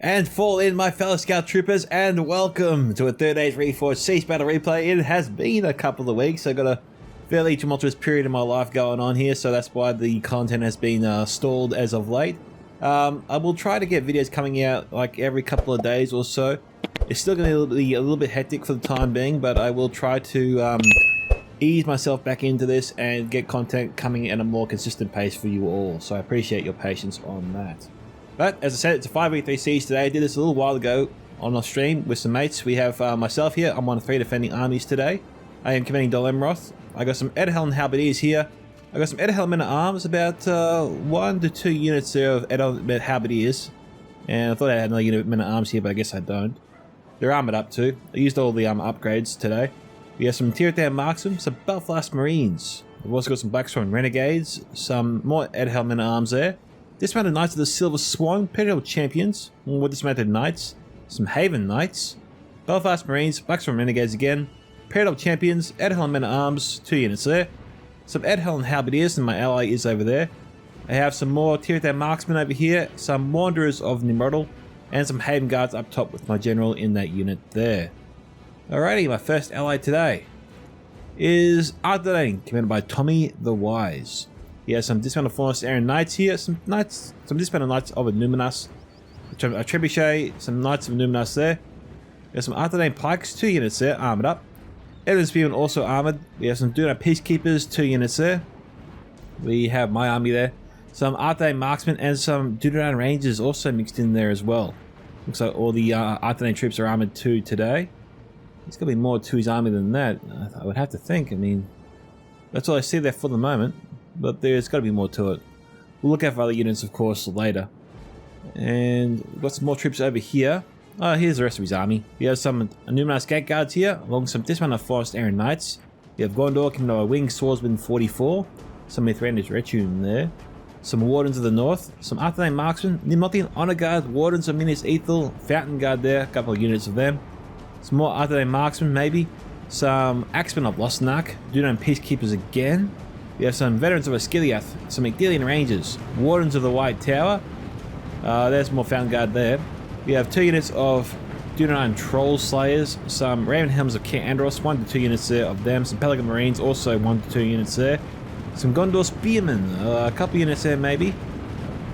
And fall in, my fellow scout troopers, and welcome to a third age Reforged Siege battle replay. It has been a couple of weeks. I've got a fairly tumultuous period in my life going on here, so that's why the content has been stalled as of late. I will try to get videos coming out like every couple of days or so. It's still going to be a little bit hectic for the time being, but I will try to ease myself back into this and get content coming at a more consistent pace for you all. So I appreciate your patience on that. But as I said, it's a 5v3 siege today. I did this a little while ago on our stream with some mates. We have myself here. I'm on 3 defending armies today. I am commanding Dolemroth. I got some Edelhelm Halberdiers here. I got some Edelhelm Men at Arms, about 1 to 2 units there of Edelhelm Halberdiers. And I thought I had another unit of Men at Arms here, but I guess I don't. They're armored up too. I used all the upgrades today. We have some Tier-10 Marksmen, some Belfast Marines. We've also got some Blacksworn Renegades, some more Edelhelm Men at Arms there. Dismounted Knights of the Silver Swan, Imperial Champions, with dismounted Knights, some Haven Knights, Belfast Marines, Blacksworn Renegades again, Imperial Champions, Edelhelm Men at Arms, 2 units there, some Edelhelm Halberdiers, and my ally is over there. I have some more Tier-10 Marksmen over here, some Wanderers of Nimrodel, and some Haven Guards up top with my general in that unit there. Alrighty, my first ally today is Ardennes, commanded by Tommy the Wise. He has some dismounted Forest Aaron Knights here, some dismounted Knights of Numinas, a Trebuchet, some Knights of Numinas there. We have some Ardennes Pikes, 2 units there, armored up. Edwin Spearmen also armored. We have some Dunedain Peacekeepers, 2 units there. We have my army there. Some Ardennes Marksmen and some Dunedain Rangers also mixed in there as well. Looks like all the Ardennes troops are armored too today. There's got to be more to his army than that, I would have to think. I mean, that's all I see there for the moment. But there's got to be more to it. We'll look out for other units, of course, later. And we've got some more troops over here. Here's the rest of his army. We have some Numinas Gate Guards here, along with some dismounted Forest Aaron Knights. We have Gondor, commanded by Winged Swordsman 44. Some Mithrandir's Retinue there. Some Wardens of the North. Some Ardennes Marksmen. Nimothian Honor Guard, Wardens of Minas Ethel, Fountain Guard there, a couple of units of them. Some more Ardennes Marksmen, maybe. Some Axemen of Losnak, Dunedain Peacekeepers again. We have some Veterans of Osgiliath, some Ichdelian Rangers, Wardens of the White Tower. There's more Fountain Guard there. We have 2 units of Dunedain Troll Slayers, some Raven Helms of King Andros, 1 to 2 units there of them, some Pelican Marines, also 1 to 2 units there. Some Gondor Spearmen, a couple units there maybe.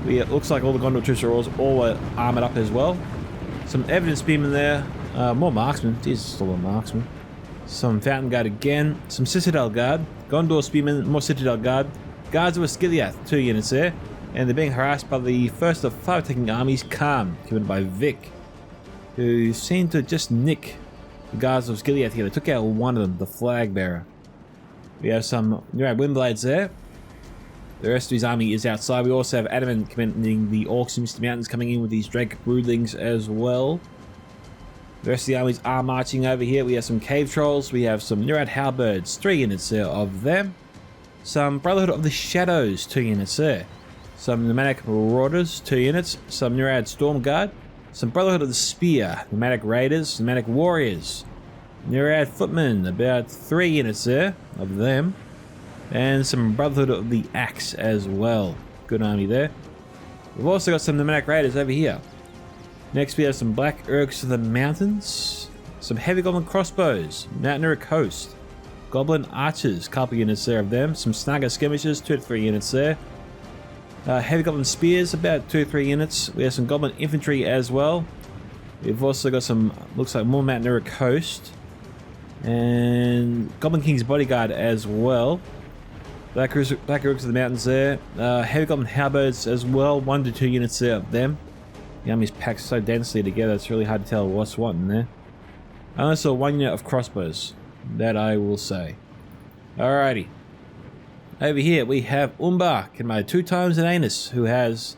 It looks like all the Gondor troops are all armored up as well. Some Evident Spearmen there, more Marksmen, Jesus, still a Marksman. Some Fountain Guard again, some Citadel Guard, Gondor Spearmen, more Citadel Guard, Guards of Osgiliath, 2 units there, and they're being harassed by the first of 5 attacking armies, Khan, commanded by Vic, who seemed to just nick the Guards of Osgiliath here. They took out one of them, the Flag Bearer. We have some Windblades there. The rest of his army is outside. We also have Adamant commanding the Orcs in Misty Mountains coming in with these Drake Broodlings as well. The rest of the armies are marching over here. We have some Cave Trolls. We have some Nurad Halberds, 3 units there of them. Some Brotherhood of the Shadows, 2 units there. Some Nomadic Marauders, 2 units. Some Nurad Storm Guard. Some Brotherhood of the Spear, Nomadic Raiders, Nomadic Warriors. Nurad Footmen, about 3 units there of them. And some Brotherhood of the Axe as well. Good army there. We've also got some Nomadic Raiders over here. Next we have some Black Urks of the Mountains, some Heavy Goblin Crossbows, Mountaineer Coast, Goblin Archers, couple units there of them, some Snagger Skirmishers, 2 to 3 units there, Heavy Goblin Spears, about 2 to 3 units. We have some Goblin Infantry as well. We've also got some, looks like more Mountaineer Coast, and Goblin King's Bodyguard as well. Black Urks of the Mountains there, Heavy Goblin Halberds as well, 1 to 2 units there of them. The army's packed so densely together, it's really hard to tell what's what in there. I only saw 1 unit of crossbows, that I will say. Alrighty. Over here we have Umbar, commanded 2 times an Anus, who has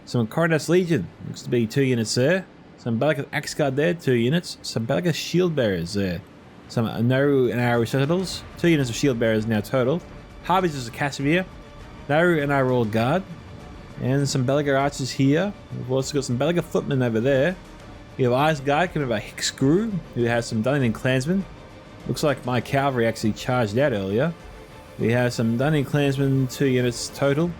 some Coronas Legion, looks to be 2 units there. Some Bellicus Axe Guard there, 2 units. Some Bellicus Shield Bearers there. Some Naru and Aru Sentinels, 2 units of Shield Bearers now total. Harbingers of Casimir, Naru and Aru Guard. And some Belagar Archers here. We've also got some Belagar Footmen over there. We have Eyes Guard coming by Hixgru, who has some Dunedin Clansmen. Looks like my cavalry actually charged out earlier. We have some Dunning Clansmen, 2 units total.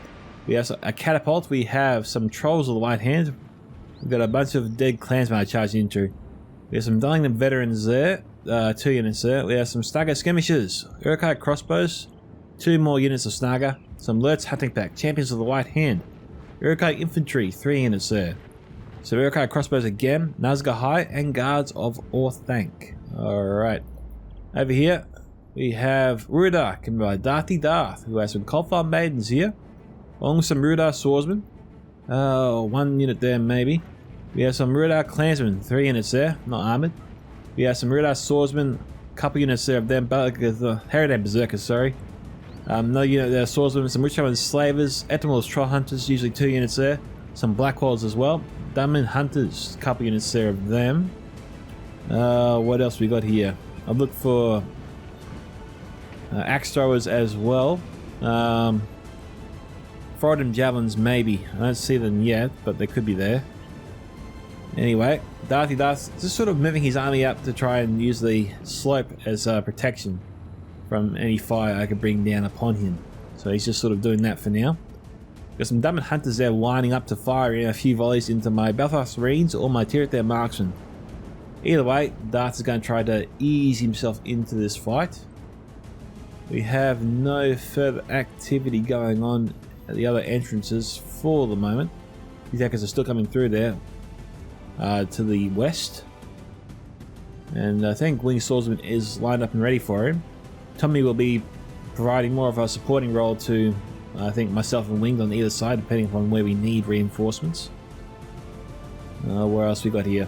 We have a catapult. We have some trolls of the right hand. We've got a bunch of dead clansmen I charged into. We have some Dunning veterans there, 2 units there. We have some Stagger skirmishers, Urquhart crossbows, 2 more units of Snagger, some Lurtz hunting pack, champions of the white hand, Urquhart infantry, 3 units there. So Urquhart crossbows again, Nazgûl High, and guards of Orthanc. Alright. Over here, we have Rudar, commanded by Darthy Darth, who has some Coldfire Maidens here, along with some Rudar swordsmen. 1 unit there maybe. We have some Rudar clansmen, 3 units there, not armored. We have some Rudar swordsmen, a couple units there of them, Harridan berserkers, sorry. Another unit there, swordsmen, some Richmond slavers, Etymals troll hunters, usually 2 units there. Some Blackwalls as well. Dunman hunters, a couple units there of them. What else we got here? I'll look for axe throwers as well. Frodham javelins maybe. I don't see them yet, but they could be there. Anyway, Darthy Darth just sort of moving his army up to try and use the slope as protection from any fire I could bring down upon him. So he's just sort of doing that for now. Got some Dunman hunters there lining up to fire in a few volleys into my Belfast Marines or my Tirith marksmen. Either way, Darth is going to try to ease himself into this fight. We have no further activity going on at the other entrances for the moment. These attackers are still coming through there to the west. And I think Winged Swordsman is lined up and ready for him. Tommy will be providing more of a supporting role to, I think, myself and Winged on either side, depending upon where we need reinforcements. Where else we got here?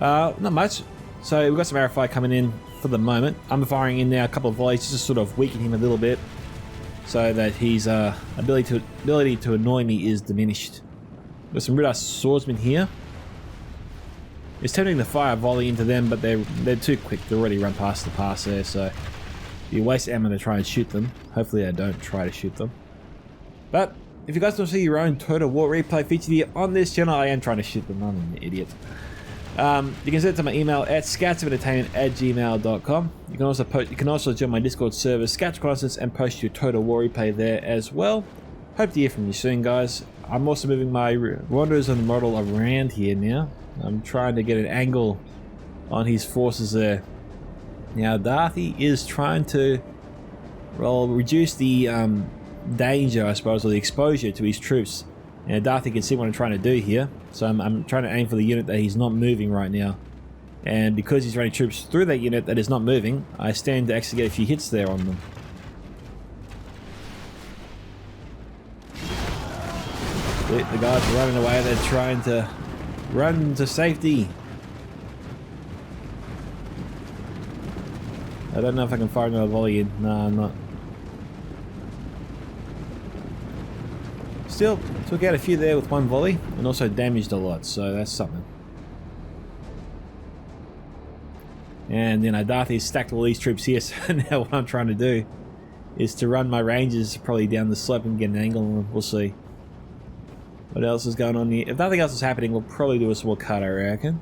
Not much. So we've got some arrow fire coming in for the moment. I'm firing in now a couple of volleys just to sort of weaken him a little bit, so that his ability to annoy me is diminished. There's some Rudar swordsmen here. It's tempting to fire a volley into them, but they're too quick. They've already run past the pass there, so you waste ammo to try and shoot them. Hopefully I don't try to shoot them. But if you guys want to see your own Total War replay featured here on this channel, I am trying to shoot them. I'm an idiot. You can send it to my email at scoutsofentertainment@gmail.com. You can also join my Discord server, Scouts Constance, and post your Total War replay there as well. Hope to hear from you soon, guys. I'm also moving my Wanderers on the model around here now. I'm trying to get an angle on his forces there. Now, Darthy is trying to, well, reduce the danger, I suppose, or the exposure to his troops. And Darthy can see what I'm trying to do here. So I'm trying to aim for the unit that he's not moving right now. And because he's running troops through that unit that is not moving, I stand to actually get a few hits there on them. The guys are running away, they're trying to run to safety. I don't know if I can fire another volley in. No, I'm not. Still, took out a few there with 1 volley and also damaged a lot, so that's something. And then Darthy's stacked all these troops here, so now what I'm trying to do is to run my rangers probably down the slope and get an angle on them. We'll see. What else is going on here? If nothing else is happening, we'll probably do a small cut, I reckon.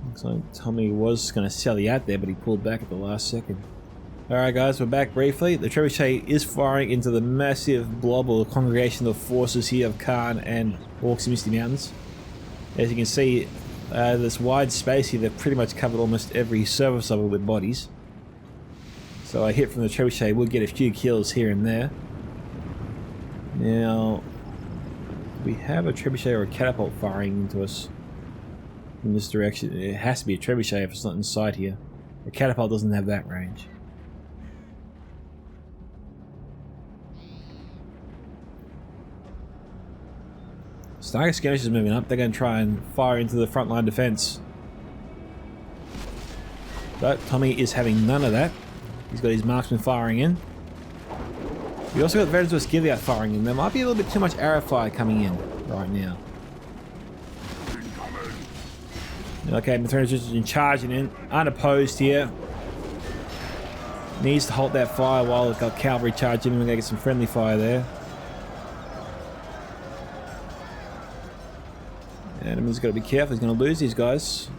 Looks like Tommy was going to sally out there, but he pulled back at the last second. Alright guys, we're back briefly. The trebuchet is firing into the massive blob or congregation of forces here of Khan and Orcs in Misty Mountains. As you can see, this wide space here, they've pretty much covered almost every surface of it with bodies. So a hit from the trebuchet will get a few kills here and there. Now, we have a trebuchet or a catapult firing into us in this direction. It has to be a trebuchet if it's not inside here. A catapult doesn't have that range. Stagger skirmishers is moving up. They're going to try and fire into the front line defense. But Tommy is having none of that. He's got his marksman firing in. We also got Veterans West Gilead firing in. There might be a little bit too much arrow fire coming in right now. Okay, Veterans West is charging in, unopposed here. Needs to hold that fire while it's got cavalry charging in. We're going to get some friendly fire there. And he's got to be careful, he's going to lose these guys.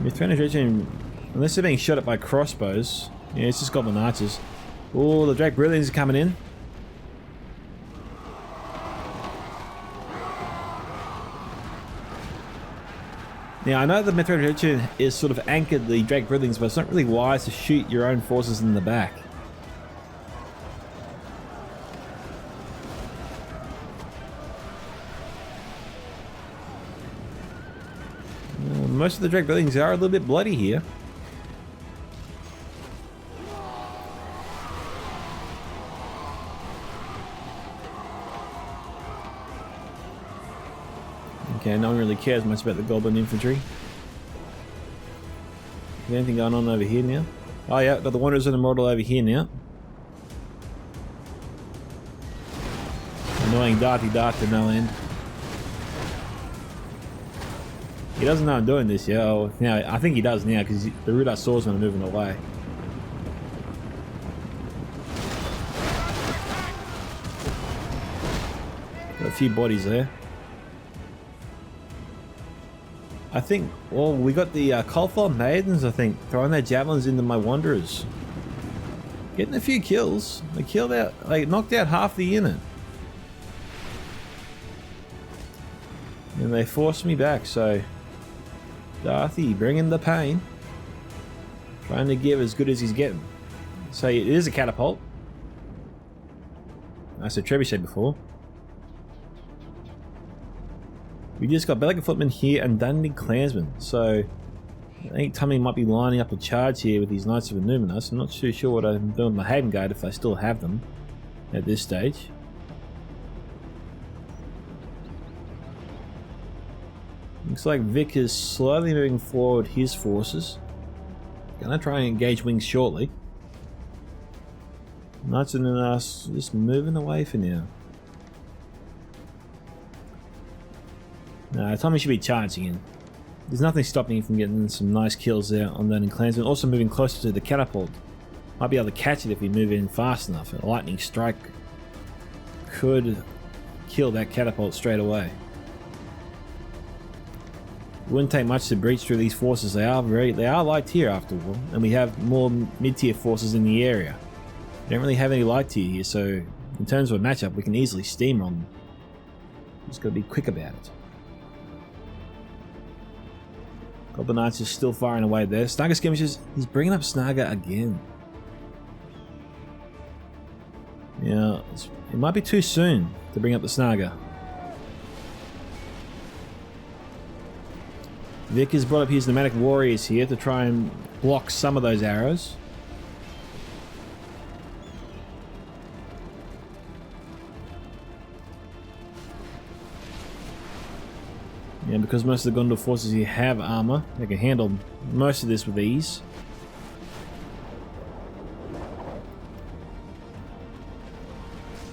Reforged, unless they're being shot at by crossbows. Yeah, it's just Goblin Archers. Oh, the Drake Brilliants are coming in. Now, I know the Reforged is sort of anchored the Drake Brilliants, but it's not really wise to shoot your own forces in the back. Most of the Drake Brilliants are a little bit bloody here. Okay, no one really cares much about the Goblin Infantry. Is there anything going on over here now? Oh yeah, got the Wanderers and the Immortal over here now. Annoying darty dart to no end. He doesn't know I'm doing this yet. Oh, now I think he does now because the Rudite Swordsmen are moving away. Got a few bodies there. I think, well, we got the Coalfire Maidens, I think, throwing their javelins into my Wanderers. Getting a few kills. They killed out, they knocked out half the unit. And they forced me back, so Darthy bringing the pain. Trying to give as good as he's getting. So it is a catapult. I said trebuchet before. We just got Belaga Footmen here and Dundee Clansmen. So I think Tummy might be lining up a charge here with these Knights of Innuminus. I'm not too sure what I'm doing with my Haven Guard if I still have them at this stage. Looks like Vic is slowly moving forward his forces. Gonna try and engage wings shortly. Knights of Innuminus just moving away for now. No, Tommy should be charging in. There's nothing stopping him from getting some nice kills there on Dundee Clansmen. Also moving closer to the catapult. Might be able to catch it if we move in fast enough. A lightning strike could kill that catapult straight away. It wouldn't take much to breach through these forces. They are light tier after all, and we have more mid-tier forces in the area. We don't really have any light tier here, so in terms of a matchup, we can easily steamroll them. Just gotta be quick about it. Goblin Archers still firing away there. Snaga Skirmishers, he's bringing up Snaga again. Yeah, it might be too soon to bring up the Snaga. Vic has brought up his Nomadic Warriors here to try and block some of those arrows. Yeah, because most of the Gondor forces here have armor, they can handle most of this with ease.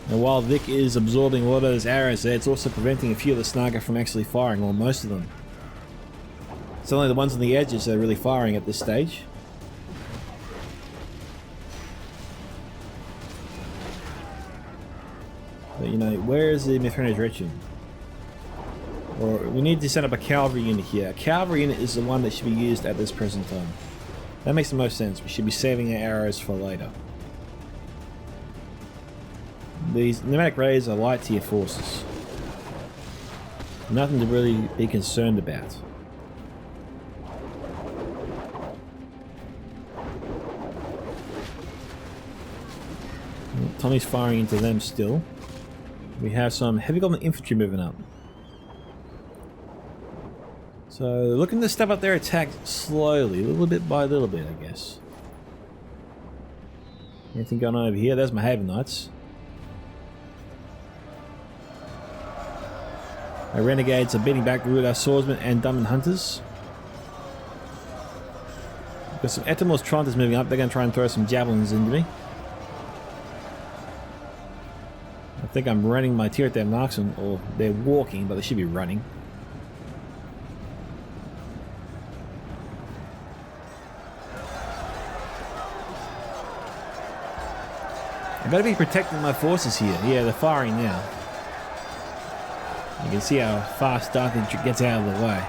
And while Vic is absorbing a lot of those arrows there, it's also preventing a few of the Snaga from actually firing, or most of them. It's only the ones on the edges that are really firing at this stage. But you know, where is the Mithranian direction? Or we need to set up a cavalry unit here. A cavalry unit is the one that should be used at this present time. That makes the most sense. We should be saving our arrows for later. These Nomadic Raiders are light tier forces. Nothing to really be concerned about. Tommy's firing into them still. We have some heavy goblin infantry moving up. So looking to step up their attack slowly, little bit by little bit, I guess. Anything going on over here? There's my Haven Knights. Our Renegades are beating back the Rudite Swordsmen and Dunman Hunters. We've got some Etamor's Tronters moving up. They're going to try and throw some javelins into me. I think I'm running my tier at their marksmen, or they're walking, but they should be running. I've got to be protecting my forces here. Yeah, they're firing now. You can see how fast Darth gets out of the way.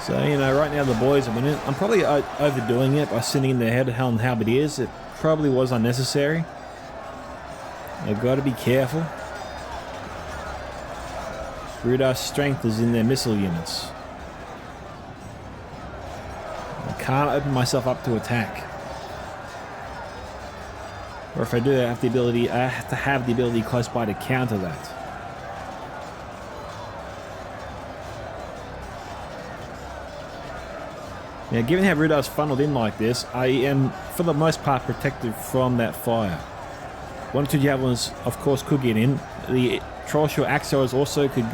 So, you know, right now the boys are winning. I'm probably overdoing it by sitting in their head on how it is. It probably was unnecessary. They've got to be careful. Rudar's strength is in their missile units. I can't open myself up to attack. Or if I do, I have to have the ability close by to counter that. Now, given how Rudar's funneled in like this, I am, for the most part, protected from that fire. 1 or 2 javelins, of course, could get in. The Trollshore Axos also could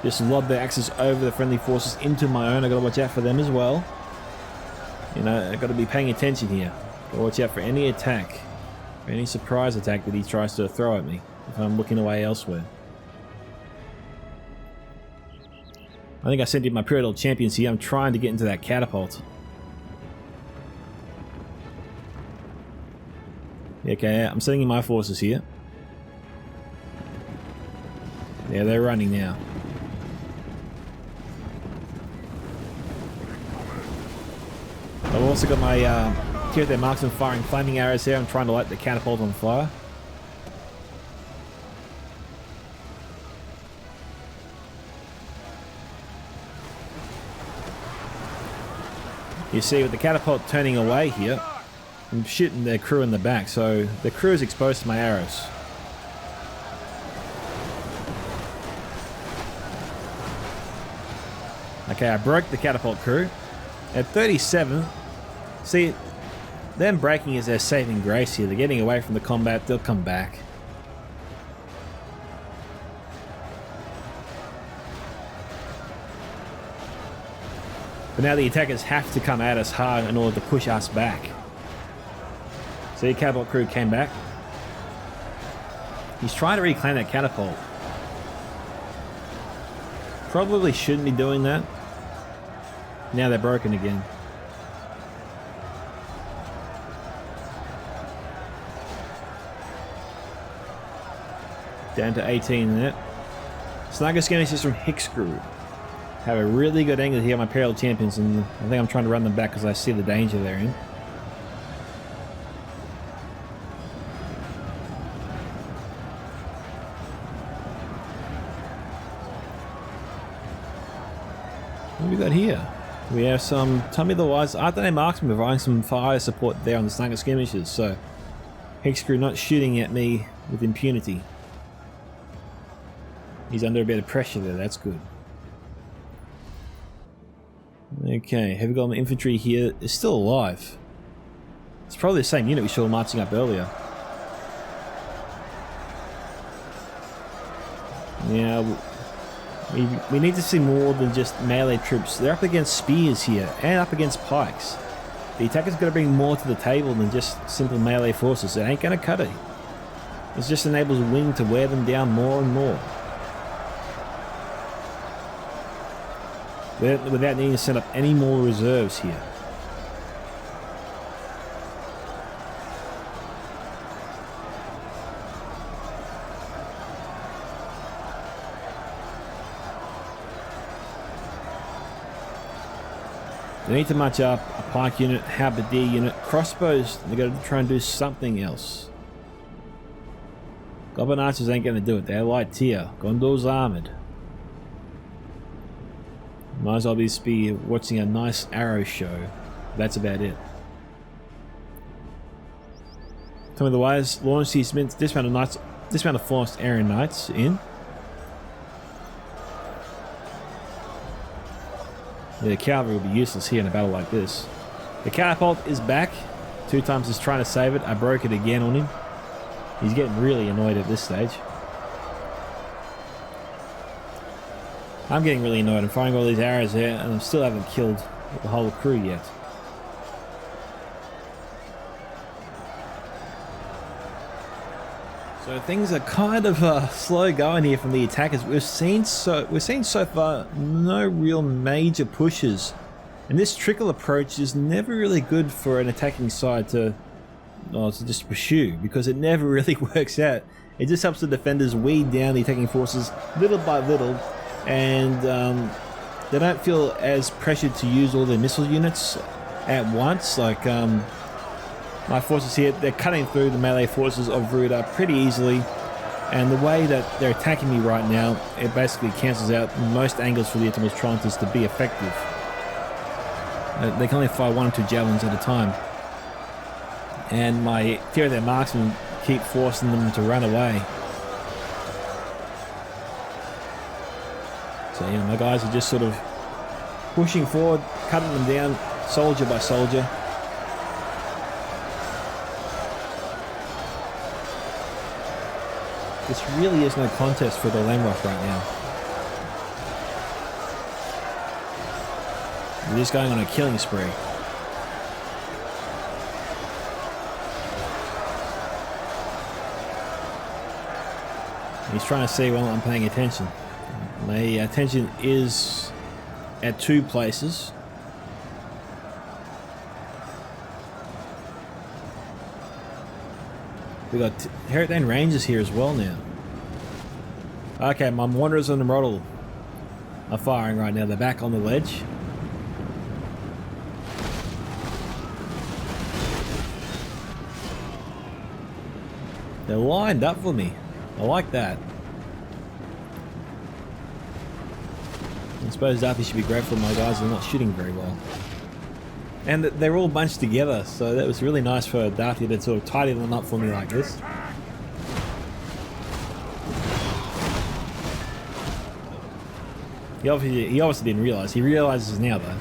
just lob their axes over the friendly forces into my own. I got to watch out for them as well. You know, I got to be paying attention here. Got to watch out for any attack, or any surprise attack that he tries to throw at me if I'm looking away elsewhere. I think I sent in my Imperial champions here. I'm trying to get into that catapult. Okay, I'm sending in my forces here. Yeah, they're running now. I've also got my tier their marksman firing flaming arrows here. I'm trying to light the catapult on fire. You see, with the catapult turning away here, I'm shooting their crew in the back, so the crew is exposed to my arrows. Okay, I broke the catapult crew. At 37, see, them breaking is their saving grace here. They're getting away from the combat, they'll come back. But now the attackers have to come at us hard in order to push us back. So the catapult crew came back. He's trying to reclaim that catapult. Probably shouldn't be doing that. Now they're broken again. Down to 18 there. Sniper skirmishes from Hexcrew. Have a really good angle here on my Imperial champions, and I think I'm trying to run them back because I see the danger they're in. What have we got here? We have some Tommy the Wise Ardenay marksmen providing some fire support there on the sniper skirmishes, so Hexcrew not shooting at me with impunity. He's under a bit of pressure there, that's good. Okay, heavy golem infantry here is still alive. It's probably the same unit we saw marching up earlier. Yeah, we need to see more than just melee troops. They're up against spears here and up against pikes. The attacker's got to bring more to the table than just simple melee forces. It ain't going to cut it. It just enables Wing to wear them down more and more, without needing to set up any more reserves here. They need to match up a pike unit, halberdier unit, crossbows. They got to try and do something else. Goblin archers ain't going to do it. They're light tier. Gondor's armored. Might as well be watching a nice arrow show. That's about it. Tommy the Wise launched his dismount of forced Aryan Knights in. The cavalry will be useless here in a battle like this. The catapult is back. 2 times he's trying to save it. I broke it again on him. He's getting really annoyed at this stage. I'm getting really annoyed. I'm firing all these arrows here and I still haven't killed the whole crew yet. So things are kind of slow going here from the attackers. We've seen so far no real major pushes, and this trickle approach is never really good for an attacking side to just pursue, because it never really works out. It just helps the defenders weed down the attacking forces little by little, and they don't feel as pressured to use all their missile units at once. Like my forces here, they're cutting through the melee forces of Ruda pretty easily, and the way that they're attacking me right now, it basically cancels out most angles for the Atomic Tronters to be effective. They can only fire 1 or 2 javelins at a time, and my fear of their marksmen keep forcing them to run away. So you know, my guys are just sort of pushing forward, cutting them down soldier by soldier. This really is no contest for the Lamrock right now. We're just going on a killing spree. He's trying to see while I'm paying attention. My attention is at 2 places. We got Heritane Rangers here as well now. Okay, my Wanderers on the Model are firing right now. They're back on the ledge. They're lined up for me. I like that. I suppose Darthy should be grateful my guys are not shooting very well. And they're all bunched together, so that was really nice for Darthy to sort of tidy them up for me like this. He obviously didn't realise. He realises now though.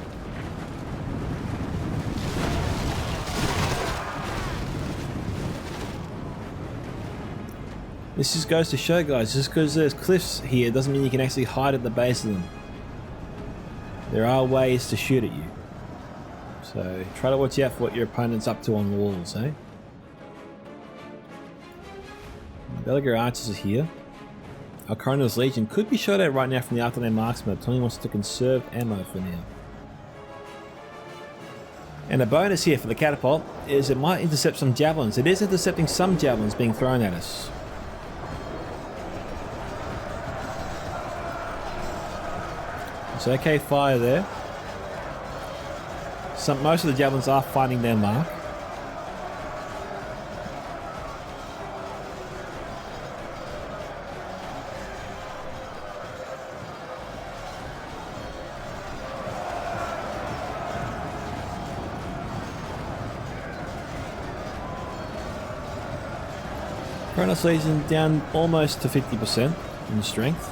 This just goes to show, guys, just because there's cliffs here doesn't mean you can actually hide at the base of them. There are ways to shoot at you. So try to watch out for what your opponent's up to on the walls, eh? Belliger Archers are here. Our Coroner's Legion could be shot at right now from the afternoon marksman, but Tony wants to conserve ammo for now. And a bonus here for the catapult is it might intercept some javelins. It is intercepting some javelins being thrown at us. So okay fire there. Most of the javelins are finding their mark. Kronos Legion down almost to 50% in strength.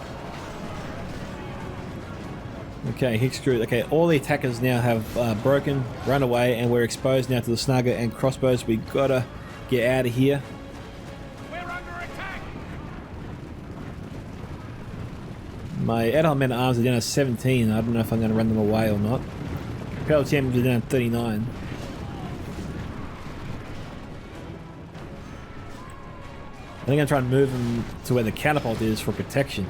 Okay, Hickscrew. Okay, all the attackers now have broken, run away, and we're exposed now to the Snugger and crossbows. We gotta get out of here. We're under attack. My adult men at arms are down to 17. I don't know if I'm going to run them away or not. Imperial champions are down to 39. I think I'm trying to move them to where the catapult is for protection.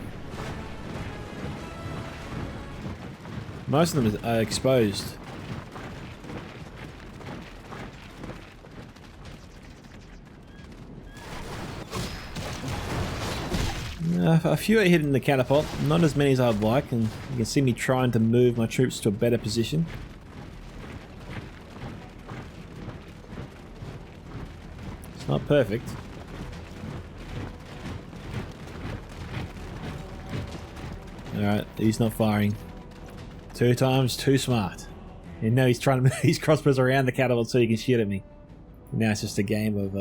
Most of them are exposed. A few are hitting the catapult, not as many as I'd like, and you can see me trying to move my troops to a better position. It's not perfect. Alright, he's not firing. 2 times too smart. And now he's trying to move his crossbows around the catapult so he can shoot at me. Now it's just a game of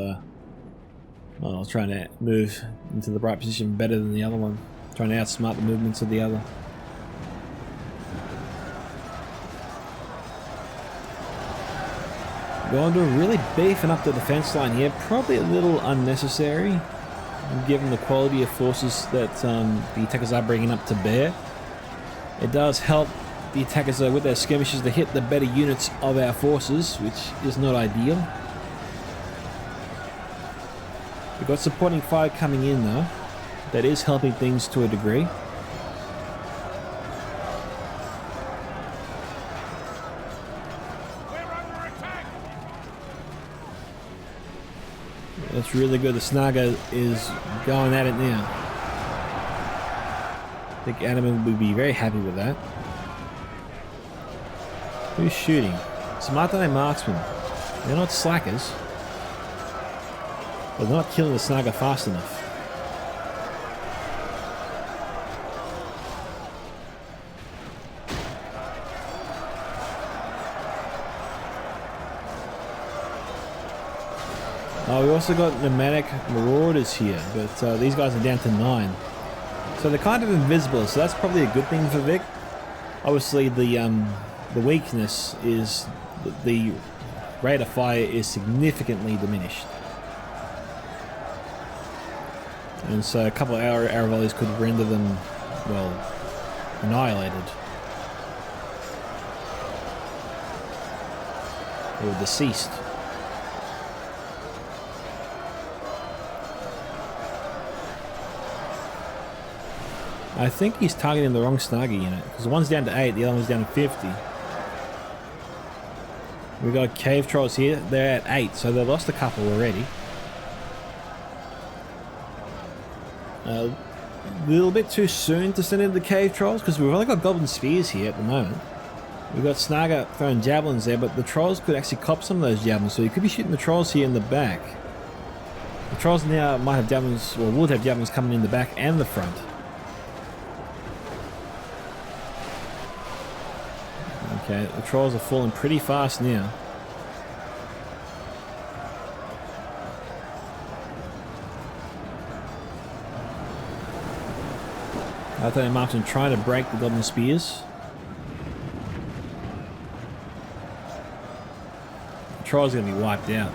well, trying to move into the right position better than the other one. Trying to outsmart the movements of the other. Going to really beefing up the defense line here. Probably a little unnecessary, given the quality of forces that the attackers are bringing up to bear. It does help the attackers with their skirmishes to hit the better units of our forces, which is not ideal. We've got supporting fire coming in though. That is helping things to a degree. We're under attack. That's really good. The Snugger is going at it now. I think Adam would be very happy with that. Who's shooting? Smart marksmen. They're not slackers. But they're not killing the snagger fast enough. We also got pneumatic marauders here, but these guys are down to 9. So they're kind of invisible, so that's probably a good thing for Vic. Obviously the weakness is the rate of fire is significantly diminished. And so a couple of arrow volleys could render them, well, annihilated. Or deceased. I think he's targeting the wrong snagger unit, because one's down to 8, the other one's down to 50. We've got cave trolls here, they're at 8, so they've lost a couple already. A little bit too soon to send in the cave trolls, because we've only got goblin spears here at the moment. We've got snagger throwing javelins there, but the trolls could actually cop some of those javelins, so you could be shooting the trolls here in the back. The trolls now might have javelins, or would have javelins coming in the back and the front. Okay, the trolls are falling pretty fast now. I think Martin trying to break the goblin spears. The troll's going to be wiped out.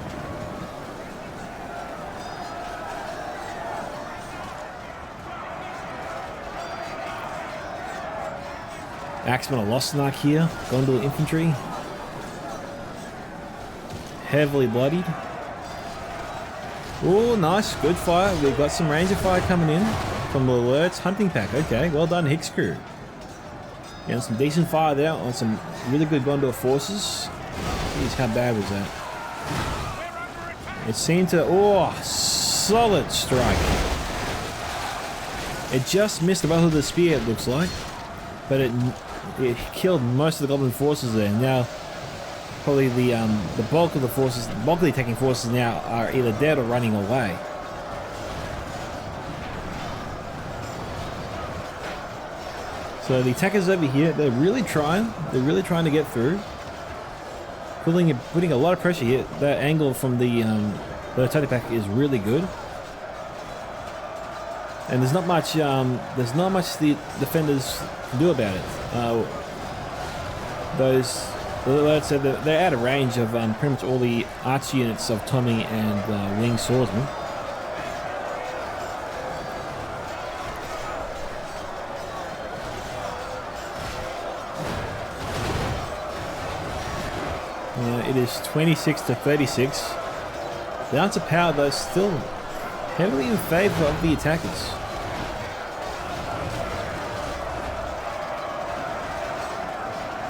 Axemen are lost snark here. Gondor infantry. Heavily bloodied. Oh, nice. Good fire. We've got some ranger fire coming in from the alerts. Hunting pack. Okay, well done, Hicks crew. And some decent fire there on some really good Gondor forces. Jeez, how bad was that? It seemed to... Oh, solid strike. It just missed the battle of the spear, it looks like. But it killed most of the goblin forces there. Now, probably the bulk of the forces, the bulk of the attacking forces now are either dead or running away. So the attackers over here, they're really trying. They're really trying to get through. Putting a lot of pressure here. That angle from the totally pack is really good. And there's not much the defenders can do about it. Like I said, they're out of range of pretty much all the arch units of Tommy and winged swordsman. It is 26 to 36. The answer power though is still heavily in favour of the attackers.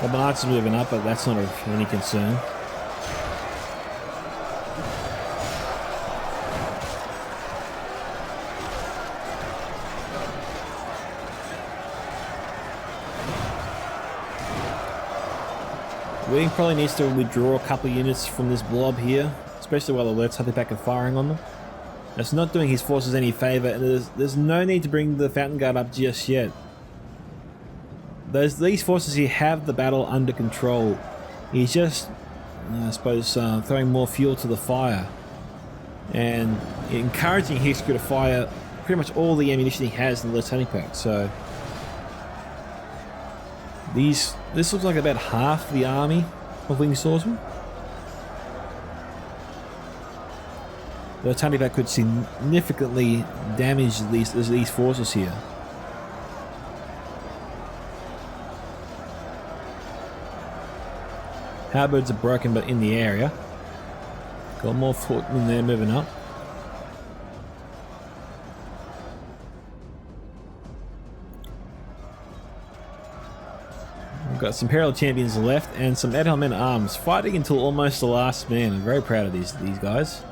The Bernard's moving up, but that's not of any concern. Wing probably needs to withdraw a couple of units from this blob here, especially while the alerts hunting pack are firing on them. That's not doing his forces any favour, and there's no need to bring the Fountain Guard up just yet. These forces here have the battle under control. He's just, I suppose, throwing more fuel to the fire and encouraging his crew to fire pretty much all the ammunition he has in the alerts hunting pack. So this looks like about half the army of winged swordsmen. The hunting pack could significantly damage these forces here. Halberds are broken but in the area. Got more footmen there moving up. We've got some Imperial Champions left and some Edhelm men at arms fighting until almost the last man. I'm very proud of these guys.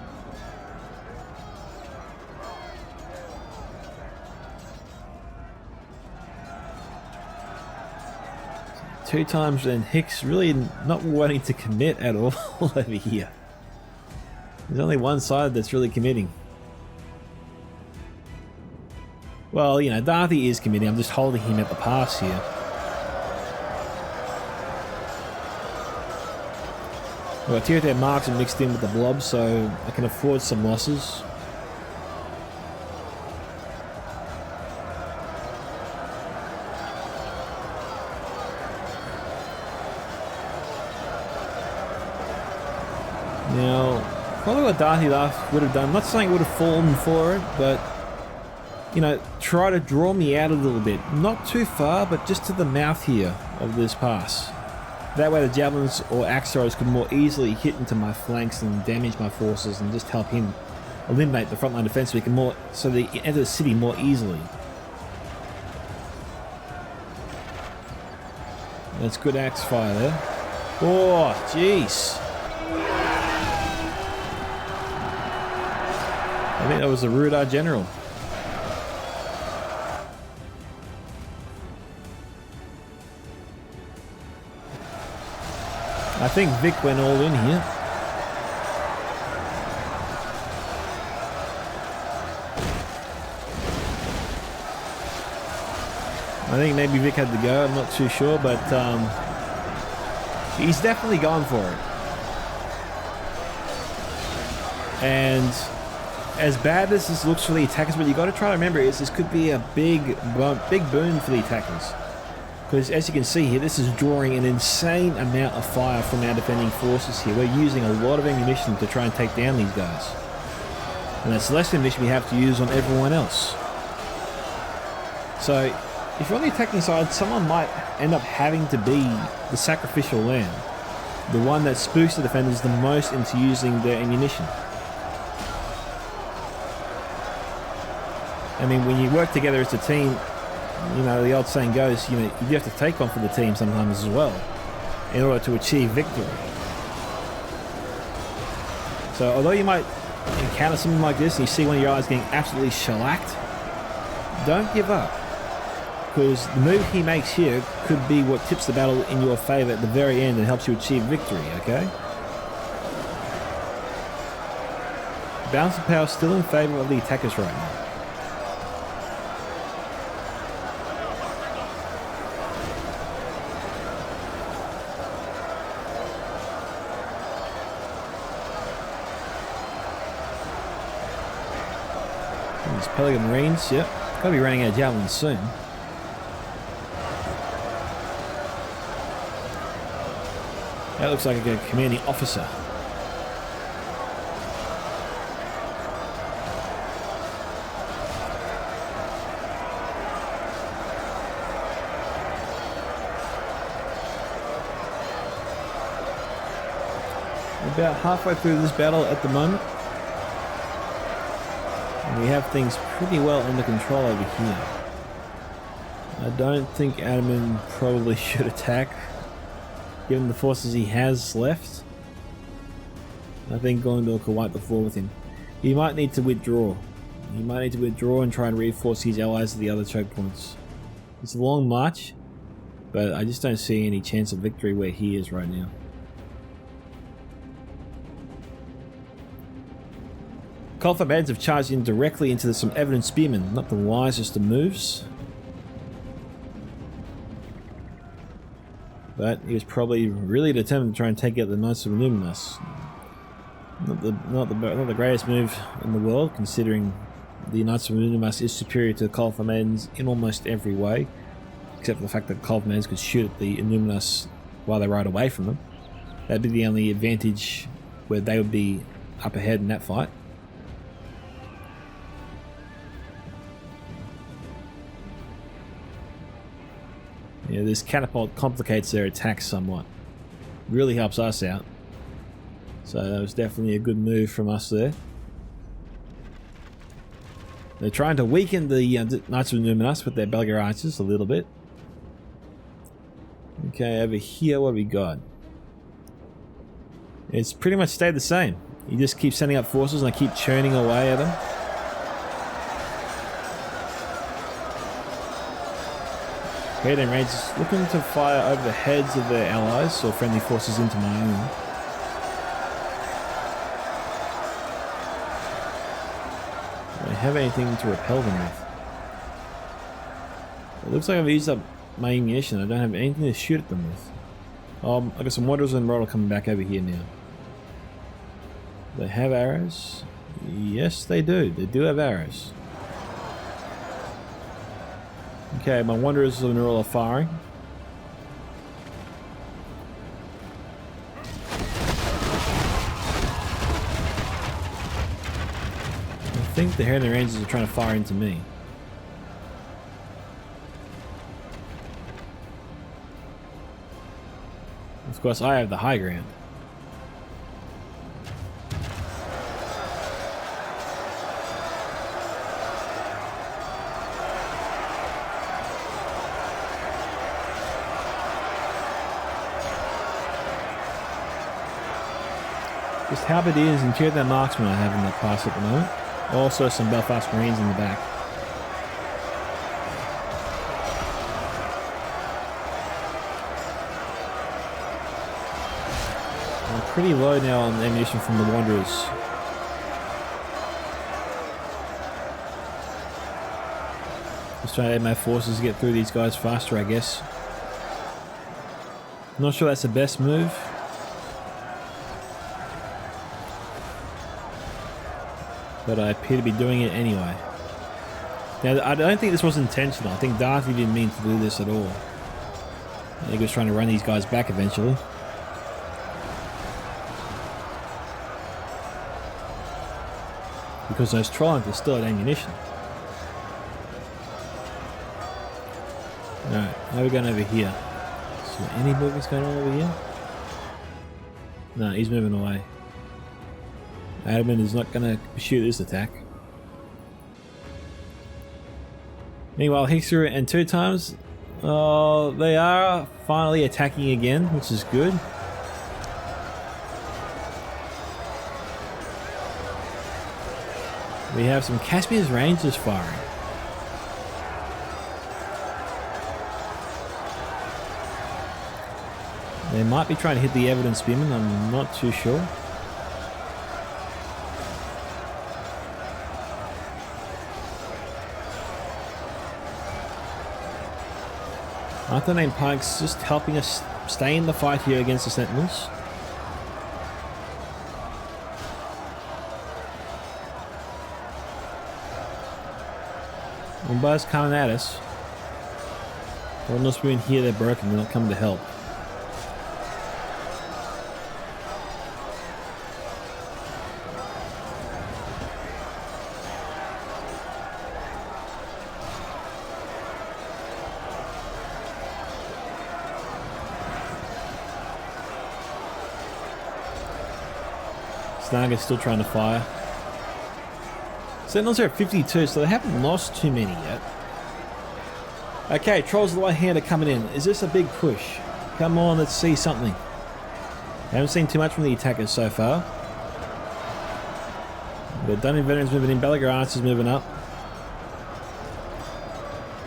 2 times, and Hicks really not wanting to commit at all over here. There's only one side that's really committing. Well, you know, Darthy is committing. I'm just holding him at the pass here. Well, two of their marks are mixed in with the blob, so I can afford some losses. Now, probably what Darthy would have done, not saying would have fallen for it, but, you know, try to draw me out a little bit. Not too far, but just to the mouth here of this pass. That way the javelins or axe throwers could more easily hit into my flanks and damage my forces and just help him eliminate the frontline defense so they enter the city more easily. That's good axe fire there. Oh, jeez. I think that was the Rudar General. I think Vic went all in here. I think maybe Vic had to go, I'm not too sure, but he's definitely gone for it. And as bad as this looks for the attackers, what you got to try to remember is this could be a big boon for the attackers. Because as you can see here, this is drawing an insane amount of fire from our defending forces here. We're using a lot of ammunition to try and take down these guys. And that's less ammunition we have to use on everyone else. So, if you're on the attacking side, someone might end up having to be the sacrificial lamb. The one that spooks the defenders the most into using their ammunition. I mean, when you work together as a team, you know, the old saying goes, you know, you have to take one for the team sometimes as well in order to achieve victory. So although you might encounter something like this and you see one of your guys getting absolutely shellacked, don't give up. Because the move he makes here could be what tips the battle in your favor at the very end and helps you achieve victory, okay? Balance of power still in favor of the attackers right now. These Pelican Marines, yep. Gotta be running out of javelins soon. That looks like a commanding officer. About halfway through this battle at the moment. And we have things pretty well under control over here. I don't think Adaman probably should attack, given the forces he has left. I think Gondor could wipe the floor with him. He might need to withdraw. He might need to withdraw and try and reinforce his allies at the other choke points. It's a long march, but I just don't see any chance of victory where he is right now. Colfa bands have charged in directly into some evident spearmen, not the wisest of moves. But he was probably really determined to try and take out the Knights of Illuminus. Not the greatest move in the world, considering the Knights of Illuminus is superior to the Colfaman's in almost every way, except for the fact that Colfamans could shoot at the Illuminus while they ride away from them. That'd be the only advantage where they would be up ahead in that fight. Yeah, this catapult complicates their attacks somewhat. Really helps us out. So that was definitely a good move from us there. They're trying to weaken the Knights of Numenus with their Belgar archers a little bit. Okay, over here, what have we got? It's pretty much stayed the same. You just keep sending up forces and I keep churning away at them. Head Rangers looking to fire over the heads of their allies or friendly forces into my own. Do I have anything to repel them with? It looks like I've used up my ammunition. I don't have anything to shoot at them with. I got some Wanderers and Roller coming back over here now. They have arrows? Yes, they do. They do have arrows. Okay, my Wanderers and Roller are firing. I think the Heritage Rangers are trying to fire into me. Of course, I have the high ground. Just halberdiers and Cherokee marksmen I have in the class at the moment. Also some Belfast Marines in the back. I'm pretty low now on ammunition from the Wanderers. Just trying to add my forces to get through these guys faster, I guess. Not sure that's the best move. But I appear to be doing it anyway. Now, I don't think this was intentional. I think Darthy didn't mean to do this at all. I think he was trying to run these guys back eventually. Because those Trollhunters still had ammunition. Alright, how are we going over here? Is there any movements going on over here? No, he's moving away. Adamant is not going to pursue this attack. Meanwhile, Hixer and 2 times, they are finally attacking again, which is good. We have some Caspian's Rangers firing. They might be trying to hit the evidence spearmen, I'm not too sure. Arthur named Pike's just helping us stay in the fight here against the Sentinels. Umbar's coming at us. Unless we're in here, they're broken, they're not coming to help. Snarga's still trying to fire. Sentinels are at 52, so they haven't lost too many yet. Okay, Trolls of the Light Hand are coming in. Is this a big push? Come on, let's see something. Haven't seen too much from the attackers so far. The Dunning Veterans moving in, Belagar Archers moving up.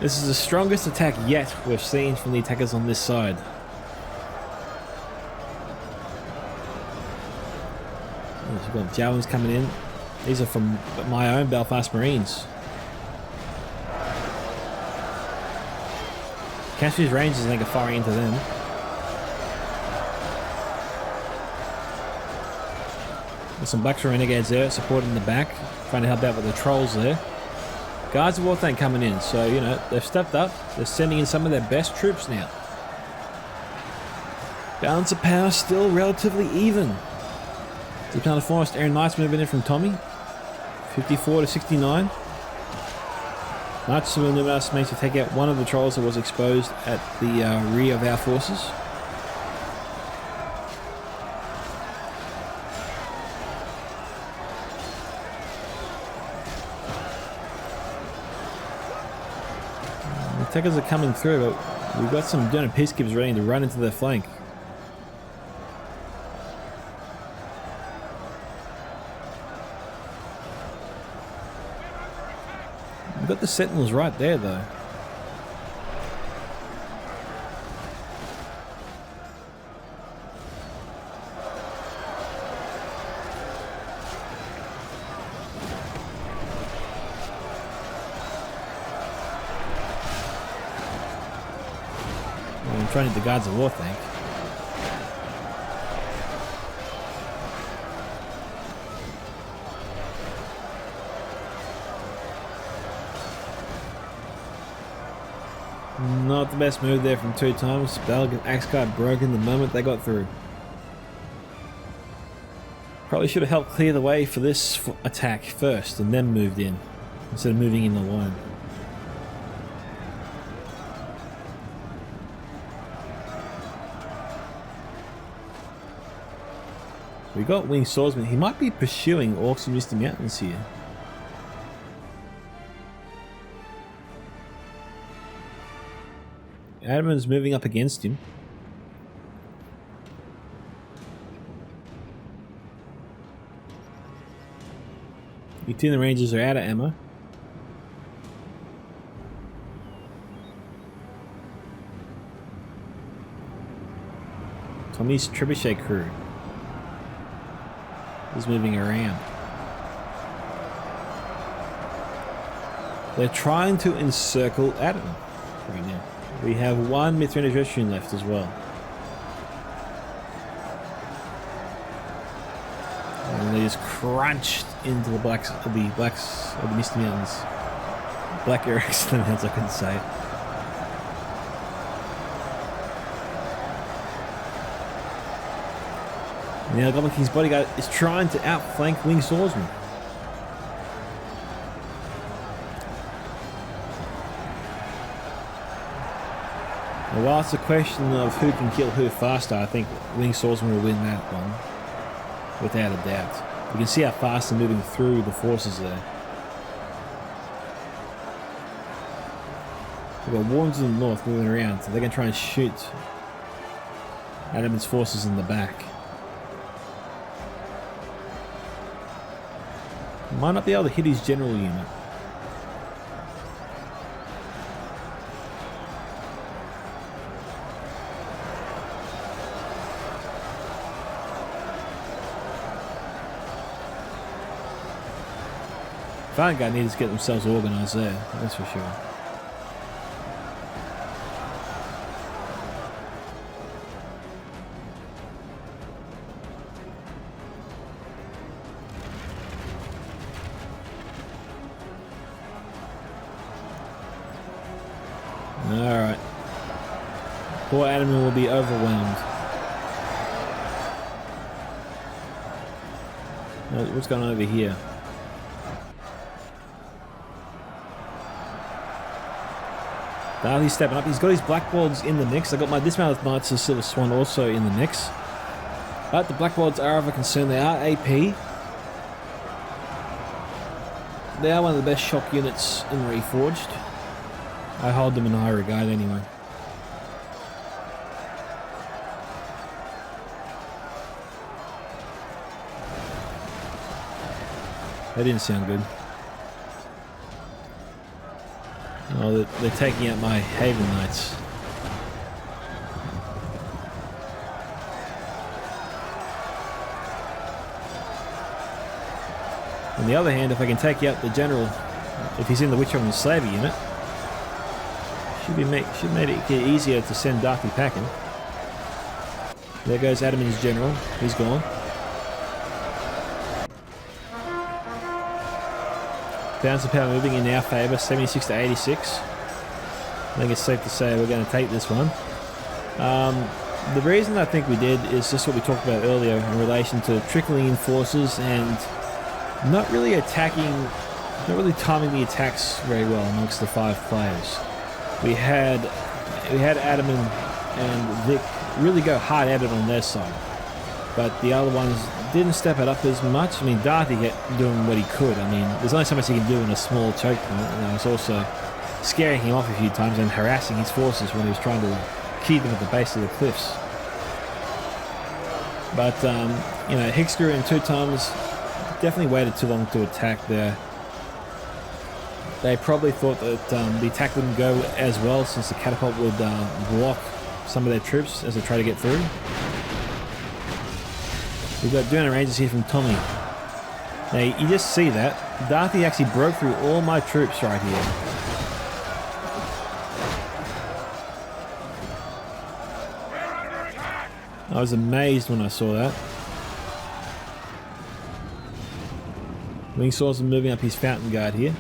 This is the strongest attack yet we've seen from the attackers on this side. We've got Javelins coming in. These are from my own Belfast Marines. Cassidy's Rangers, I think, are firing into them. There's some Blackshore Renegades there, supporting the back, trying to help out with the Trolls there. Guards of Warthank coming in, so, you know, they've stepped up. They're sending in some of their best troops now. Balance of power still relatively even. Deep Down the Forest, Aaron Knight's moving in from Tommy. 54 to 69. Knights of Numas managed to take out one of the Trolls that was exposed at the rear of our forces. The attackers are coming through, but we've got some Donor Peacekeepers ready to run into their flank. We've got the Sentinels right there, though. I'm trying to hit the guards of war tank. Not the best move there from 2 times. Belgian axe guard broken the moment they got through. Probably should have helped clear the way for this attack first and then moved in, instead of moving in alone. We got Winged Swordsman. He might be pursuing Orcs and Misty Mountains here. Adamant's moving up against him. The Rangers are out of ammo. Tommy's trebuchet crew is moving around. They're trying to encircle Adam right now. We have 1 mid-range restroom left as well. And they just crunched into the blacks of the Misty Mountains. Black Eric's the mountains, I couldn't say it. Now Goblin King's bodyguard is trying to outflank Winged Swordsman. Now, while it's a question of who can kill who faster, I think Winged Swordsman will win that one, without a doubt. You can see how fast they're moving through the forces there. We've got Wardens in the north moving around, so they're going to try and shoot Adamant's forces in the back. Might not be able to hit his general unit. Vanguard needs to get themselves organised there, that's for sure. Alright. Poor Adamant will be overwhelmed. What's going on over here? He's stepping up. He's got his Blackboards in the mix. I got my Dismounted Knights of Silver Swan also in the mix. But the Blackboards are of a concern. They are AP. They are one of the best shock units in Reforged. I hold them in high regard anyway. That didn't sound good. Oh, they're taking out my Haven Knights. On the other hand, if I can take out the general, if he's in the Witcher and Slaver unit, should make it easier to send Darky packing. There goes Adamant's general. He's gone. Balance of power moving in our favour, 76 to 86. I think it's safe to say we're going to take this one. The reason I think we did is just what we talked about earlier in relation to trickling in forces and not really timing the attacks very well amongst the 5 players. We had Adam and Vic really go hard at it on their side, but the other ones didn't step it up as much. I mean, Darty doing what he could. I mean, there's only so much he can do in a small choke point, and I was also scaring him off a few times and harassing his forces when he was trying to keep them at the base of the cliffs. But you know, Hickscrew in 2 times definitely waited too long to attack there. They probably thought that the attack wouldn't go as well since the catapult would block some of their troops as they try to get through. We've got 200 Rangers here from Tommy. Now you just see that. Darthy actually broke through all my troops right here. I was amazed when I saw that. Wing Swordsman moving up his Fountain Guard here.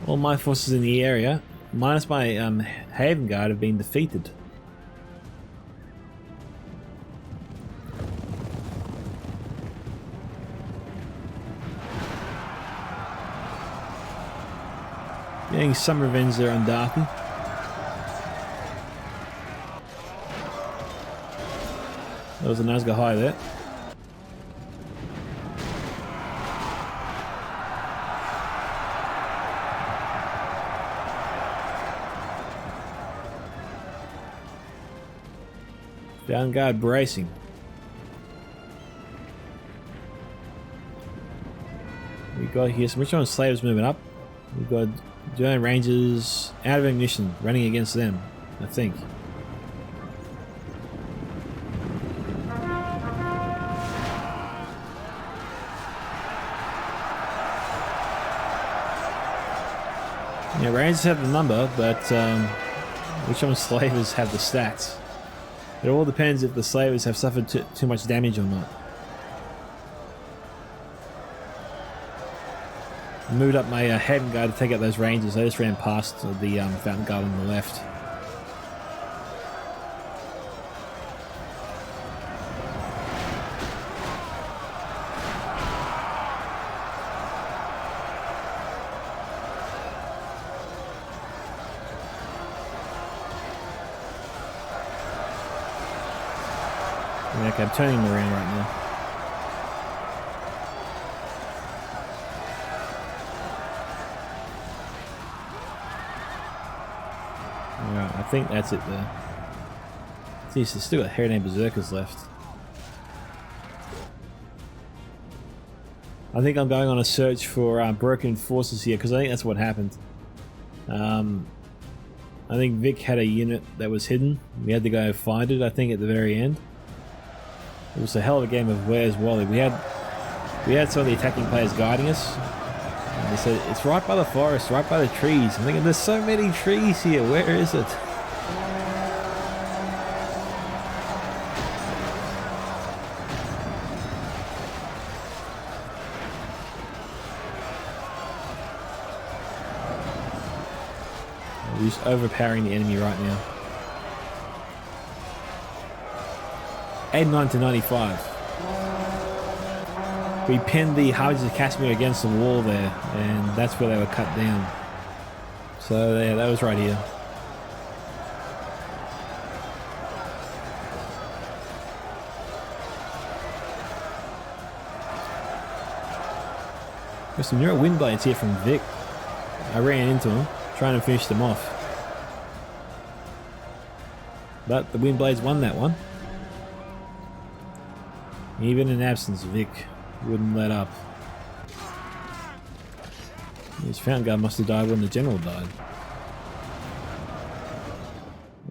All my forces in the area, minus my Haven Guard, have been defeated. Getting some revenge there on Darthy. That was a Nazgul High there. Vanguard bracing. We got here some Richmond Slavers moving up. We've got German Rangers out of ammunition running against them, I think. Yeah, Rangers have the number, but Richmond Slavers have the stats. It all depends if the Slavers have suffered too much damage or not. I moved up my Haven Guard to take out those Rangers. I just ran past the Fountain Guard on the left. Okay, I'm turning them around right now. Alright, I think that's it there. Jeez, there's still got Heritage Berserkers left. I think I'm going on a search for broken forces here, because I think that's what happened. I think Vic had a unit that was hidden. We had to go find it, I think, at the very end. It was a hell of a game of Where's Wally. We had some of the attacking players guiding us. And they said, it's right by the forest, right by the trees. I'm thinking, there's so many trees here, where is it? We're just overpowering the enemy right now. 89 to 95. We pinned the Harbingers of Casimir against the wall there, and that's where they were cut down. So yeah, that was right here. There's some Neural Wind Blades here from Vic. I ran into them, trying to finish them off. But the Wind Blades won that one. Even in absence, Vic wouldn't let up. His Fountain Guard must have died when the General died.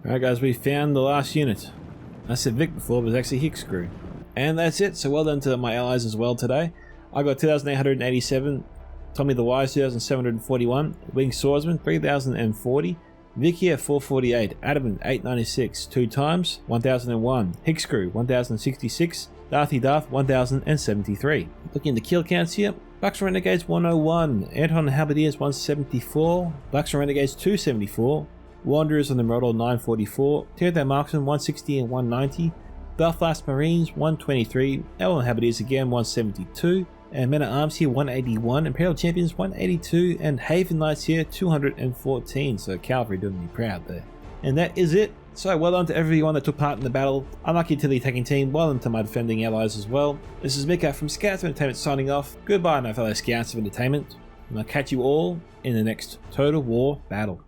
Alright guys, we found the last unit. I said Vic before, but it was actually Hicks crew. And that's it, so well done to my allies as well today. I got 2,887, Tommy the Wise 2,741, Wing Swordsman 3,040, Vic here 448, Adamant 896, 2 times 1,001, Hicks crew 1,066, Darthy Darth 1073. Looking at the kill counts here, Bucks and Renegades 101, Anton Halberdiers 174, Bucks and Renegades 274, Wanderers on the Model 944, Teardown Marksman 160 and 190, Belfast Marines 123, Elon Halberdiers again 172, and Men at Arms here 181, Imperial Champions 182, and Haven Knights here 214. So Cavalry doing me proud there. And that is it. So well done to everyone that took part in the battle. Unlucky to the attacking team, well done to my defending allies as well. This is Micka from Scouts of Entertainment signing off. Goodbye my fellow Scouts of Entertainment, and I'll catch you all in the next Total War battle.